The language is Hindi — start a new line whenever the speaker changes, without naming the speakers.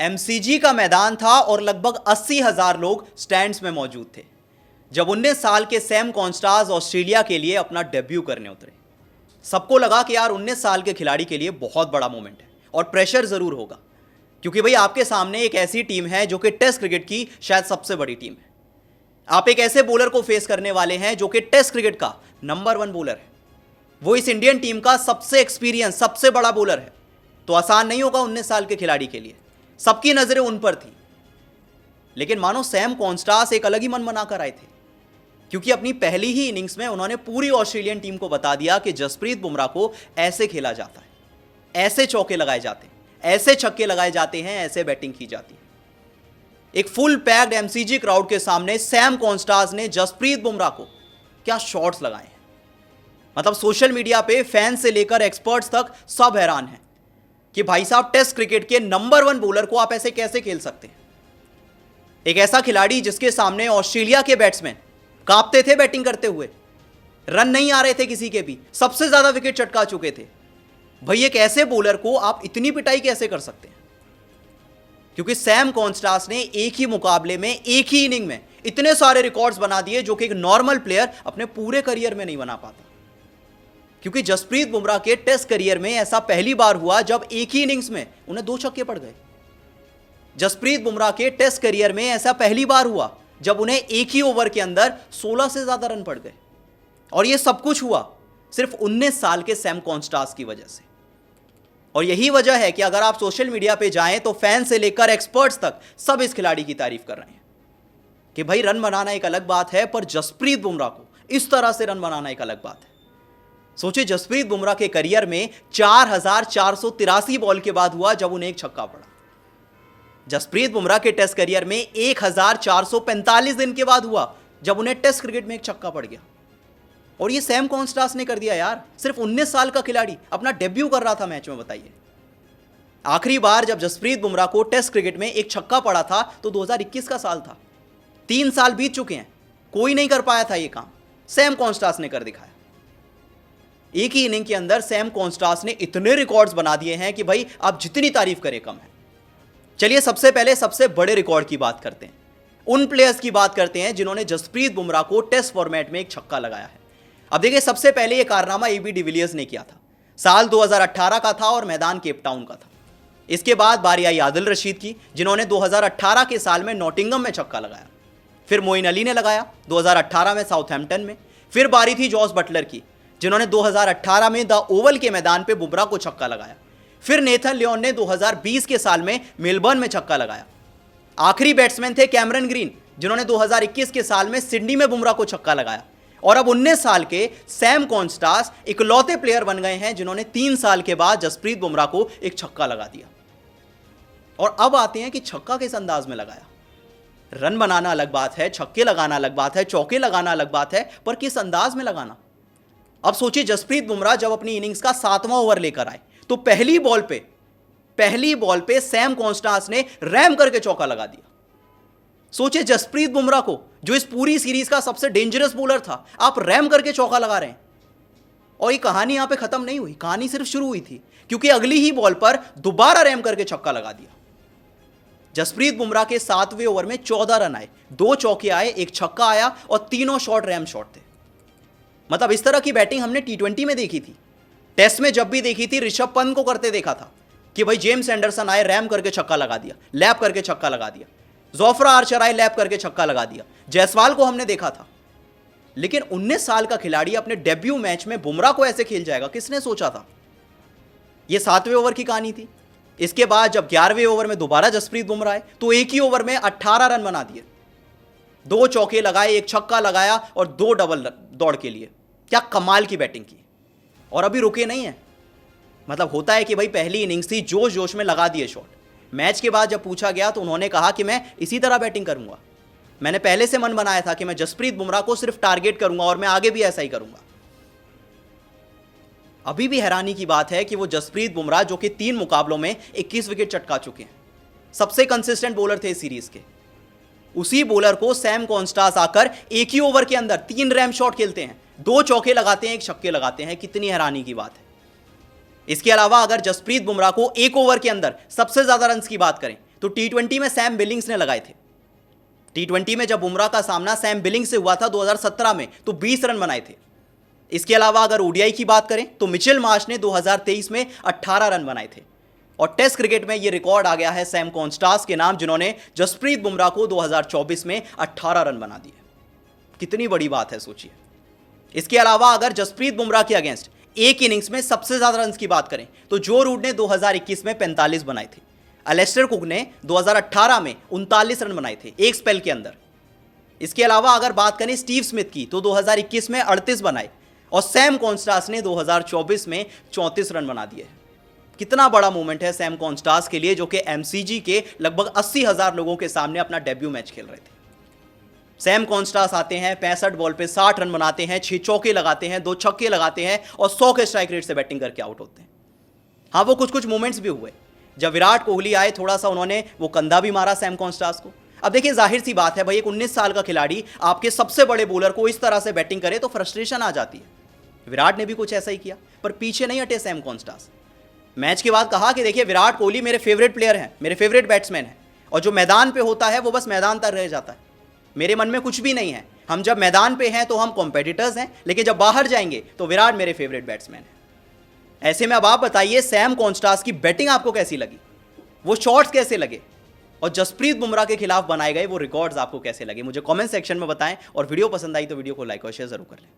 एमसीजी का मैदान था और लगभग 80,000 लोग स्टैंड्स में मौजूद थे जब 19 साल के सैम कॉन्स्टास ऑस्ट्रेलिया के लिए अपना डेब्यू करने उतरे। सबको लगा कि यार 19 साल के खिलाड़ी के लिए बहुत बड़ा मोमेंट है और प्रेशर जरूर होगा, क्योंकि भाई आपके सामने एक ऐसी टीम है जो कि टेस्ट क्रिकेट की शायद सबसे बड़ी टीम है। आप एक ऐसे बॉलर को फेस करने वाले हैं जो कि टेस्ट क्रिकेट का नंबर 1 बॉलर है। वो इस इंडियन टीम का सबसे एक्सपीरियंस, सबसे बड़ा बॉलर है। तो आसान नहीं होगा 19 साल के खिलाड़ी के लिए। सबकी नजरें उन पर थी, लेकिन मानो सैम कॉन्स्टास एक अलग ही मन बनाकर आए थे, क्योंकि अपनी पहली ही इनिंग्स में उन्होंने पूरी ऑस्ट्रेलियन टीम को बता दिया कि जसप्रीत बुमराह को ऐसे खेला जाता है, ऐसे चौके लगाए जाते हैं, ऐसे छक्के लगाए जाते हैं, ऐसे बैटिंग की जाती है। एक फुल पैक्ड एमसीजी क्राउड के सामने सैम कॉन्स्टास ने जसप्रीत बुमराह को क्या शॉट्स लगाए हैं। मतलब सोशल मीडिया पे फैन से लेकर एक्सपर्ट्स तक सब हैरान हैं कि भाई साहब टेस्ट क्रिकेट के नंबर 1 बॉलर को आप ऐसे कैसे खेल सकते हैं। एक ऐसा खिलाड़ी जिसके सामने ऑस्ट्रेलिया के बैट्समैन कांपते थे बैटिंग करते हुए, रन नहीं आ रहे थे किसी के भी, सबसे ज्यादा विकेट चटका चुके थे। भाई एक ऐसे बॉलर को आप इतनी पिटाई कैसे कर सकते हैं? क्योंकि सैम कॉन्स्टास ने एक ही मुकाबले में, एक ही इनिंग में इतने सारे रिकॉर्ड्स बना दिए जो कि एक नॉर्मल प्लेयर अपने पूरे करियर में नहीं बना पाता। क्योंकि जसप्रीत बुमराह के टेस्ट करियर में ऐसा पहली बार हुआ जब एक ही इनिंग्स में उन्हें 2 छक्के पड़ गए। जसप्रीत बुमराह के टेस्ट करियर में ऐसा पहली बार हुआ जब उन्हें एक ही ओवर के अंदर 16 से ज्यादा रन पड़ गए। और यह सब कुछ हुआ सिर्फ 19 साल के सैम कॉन्स्टास की वजह से। और यही वजह है कि अगर आप सोशल मीडिया पे जाएं तो फैन से लेकर एक्सपर्ट्स तक सब इस खिलाड़ी की तारीफ कर रहे हैं कि भाई रन बनाना एक अलग बात है, पर जसप्रीत बुमराह को इस तरह से रन बनाना एक अलग बात है। सोचिए, जसप्रीत बुमराह के करियर में 4,483 बॉल के बाद हुआ जब उन्हें एक छक्का पड़ा। जसप्रीत बुमराह के टेस्ट करियर में 1,445 दिन के बाद हुआ जब उन्हें टेस्ट क्रिकेट में एक छक्का पड़ गया। और ये सैम कॉन्स्टास ने कर दिया यार। सिर्फ 19 साल का खिलाड़ी अपना डेब्यू कर रहा था मैच में। बताइए, आखिरी बार जब जसप्रीत बुमराह को टेस्ट क्रिकेट में एक छक्का पड़ा था तो 2021 का साल था। 3 साल बीत चुके हैं, कोई नहीं कर पाया था ये काम। सैम कॉन्स्टास ने कर दिखाया। एक ही इनिंग के अंदर सैम कॉन्स्टास ने इतने रिकॉर्ड्स बना दिए हैं कि भाई आप जितनी तारीफ करें कम है। चलिए सबसे पहले सबसे बड़े रिकॉर्ड की बात करते हैं। उन प्लेयर्स की बात करते हैं जिन्होंने जसप्रीत बुमराह को टेस्ट फॉर्मेट में एक छक्का लगाया है। अब देखिए, सबसे पहले यह कारनामा एबी डिविलियर्स ने किया था। साल 2018 का था और मैदान केप टाउन का था। इसके बाद बारी आई आदिल रशीद की, जिन्होंने 2018 के साल में नॉटिंघम में छक्का लगाया। फिर मोइन अली ने लगाया 2018 में साउथहैम्पटन में। फिर बारी थी जॉस बटलर की, जिन्होंने 2018 में द ओवल के मैदान पे बुमराह को छक्का लगाया। फिर नेथन लियोन ने 2020 के साल में मेलबर्न में छक्का लगाया। आखिरी बैट्समैन थे कैमरन ग्रीन, जिन्होंने 2021 के साल में सिडनी में बुमराह को छक्का लगाया। और अब 19 साल के सैम कॉन्स्टास इकलौते प्लेयर बन गए हैं जिन्होंने 3 साल के बाद जसप्रीत बुमराह को एक छक्का लगा दिया। और अब आते हैं कि छक्का किस अंदाज में लगाया। रन बनाना अलग बात है, छक्के लगाना अलग बात है, चौके लगाना अलग बात है, पर किस अंदाज में लगाना। अब सोचिए, जसप्रीत बुमराह जब अपनी इनिंग्स का 7वां ओवर लेकर आए तो पहली बॉल पे सैम कॉन्स्टास ने रैम करके चौका लगा दिया। सोचिए, जसप्रीत बुमराह को, जो इस पूरी सीरीज का सबसे डेंजरस बॉलर था, आप रैम करके चौका लगा रहे हैं। और ये कहानी यहां पे खत्म नहीं हुई, कहानी सिर्फ शुरू हुई थी, क्योंकि अगली ही बॉल पर दोबारा रैम करके छक्का लगा दिया। जसप्रीत बुमराह के 7वें ओवर में 14 रन आए, 2 चौके आए, एक छक्का आया और तीनों शॉट रैम शॉट थे। मतलब इस तरह की बैटिंग हमने T20 में देखी थी, टेस्ट में जब भी देखी थी ऋषभ पंत को करते देखा था कि भाई जेम्स एंडरसन आए, रैम करके छक्का लगा दिया, लैप करके छक्का लगा दिया। जोफ्रा आर्चर आए, लैप करके छक्का लगा दिया। जायसवाल को हमने देखा था। लेकिन 19 साल का खिलाड़ी अपने डेब्यू मैच में बुमराह को ऐसे खेल जाएगा, किसने सोचा था? यह 7वें ओवर की कहानी थी। इसके बाद जब 11वें ओवर में दोबारा जसप्रीत बुमराह आए तो एक ही ओवर में 18 रन बना दिए, 2 चौके लगाए, एक छक्का लगाया और 2 डबल दौड़ के लिए। क्या कमाल की बैटिंग की। और अभी रुके नहीं है। मतलब होता है कि भाई पहली इनिंग्स थी, जोश जोश में लगा दिए शॉट। मैच के बाद जब पूछा गया तो उन्होंने कहा कि मैं इसी तरह बैटिंग करूंगा। मैंने पहले से मन बनाया था कि मैं जसप्रीत बुमराह को सिर्फ टारगेट करूंगा और मैं आगे भी ऐसा ही करूंगा। अभी भी हैरानी की बात है कि वो जसप्रीत बुमराह, जो कि 3 मुकाबलों में 21 विकेट चटका चुके हैं, सबसे कंसिस्टेंट बॉलर थे इस सीरीज के, उसी बॉलर को सैम कॉन्स्टास आकर एक ही ओवर के अंदर 3 रैम शॉट खेलते हैं, 2 चौके लगाते हैं, एक छक्के लगाते हैं। कितनी हैरानी की बात है। इसके अलावा अगर जसप्रीत बुमराह को एक ओवर के अंदर सबसे ज्यादा रन की बात करें तो T20 में सैम बिलिंग्स ने लगाए थे। T20 में जब बुमराह का सामना सैम बिलिंग्स से हुआ था 2017 में, तो 20 रन बनाए थे। इसके अलावा अगर ओडीआई की बात करें तो मिचेल मार्श ने 2023 में 18 रन बनाए थे। और टेस्ट क्रिकेट में यह रिकॉर्ड आ गया है सैम कॉन्स्टास के नाम, जिन्होंने जसप्रीत बुमराह को 2024 में 18 रन बना दिए। कितनी बड़ी बात है, सोचिए। इसके अलावा अगर जसप्रीत बुमराह के अगेंस्ट एक इनिंग्स में सबसे ज्यादा रन की बात करें तो जो रूट ने 2021 में 45 बनाए थे, एलेस्टर कुक ने 2018 में 39 रन बनाए थे एक स्पेल के अंदर। इसके अलावा अगर बात करें स्टीव स्मिथ की तो 2021 में 38 बनाए और सैम कॉन्स्टास ने 2024 में 34 रन बना दिए। कितना बड़ा मूवमेंट है सैम कॉन्स्टास के लिए, जो कि एमसीजी के लगभग 80,000 लोगों के सामने अपना डेब्यू मैच खेल रहे थे। सैम कॉन्स्टास आते हैं, 65 बॉल पे 60 रन बनाते हैं, 6 चौके लगाते हैं, 2 छक्के लगाते हैं और 100 के स्ट्राइक रेट से बैटिंग करके आउट होते हैं। हाँ, वो कुछ मूवमेंट्स भी हुए। जब विराट कोहली आए, थोड़ा सा उन्होंने वो कंधा भी मारा सैम कॉन्स्टास को। अब देखिए, जाहिर सी बात है भाई, एक 19 साल का खिलाड़ी आपके सबसे बड़े बॉलर को इस तरह से बैटिंग करे तो फ्रस्ट्रेशन आ जाती है। विराट ने भी कुछ ऐसा ही किया, पर पीछे नहीं हटे सैम कॉन्स्टास। मैच के बाद कहा कि देखिए, विराट कोहली मेरे फेवरेट प्लेयर हैं, मेरे फेवरेट बैट्समैन हैं, और जो मैदान पे होता है वो बस मैदान तक रह जाता है, मेरे मन में कुछ भी नहीं है। हम जब मैदान पे हैं तो हम कॉम्पिटिटर्स हैं, लेकिन जब बाहर जाएंगे तो विराट मेरे फेवरेट बैट्समैन हैं। ऐसे में अब आप बताइए, सैम कॉन्स्टास की बैटिंग आपको कैसी लगी, वो शॉट्स कैसे लगे, और जसप्रीत बुमराह के खिलाफ बनाए गए वो रिकॉर्ड्स आपको कैसे लगे? मुझे कमेंट सेक्शन में बताएं, और वीडियो पसंद आई तो वीडियो को लाइक और शेयर जरूर कर लें।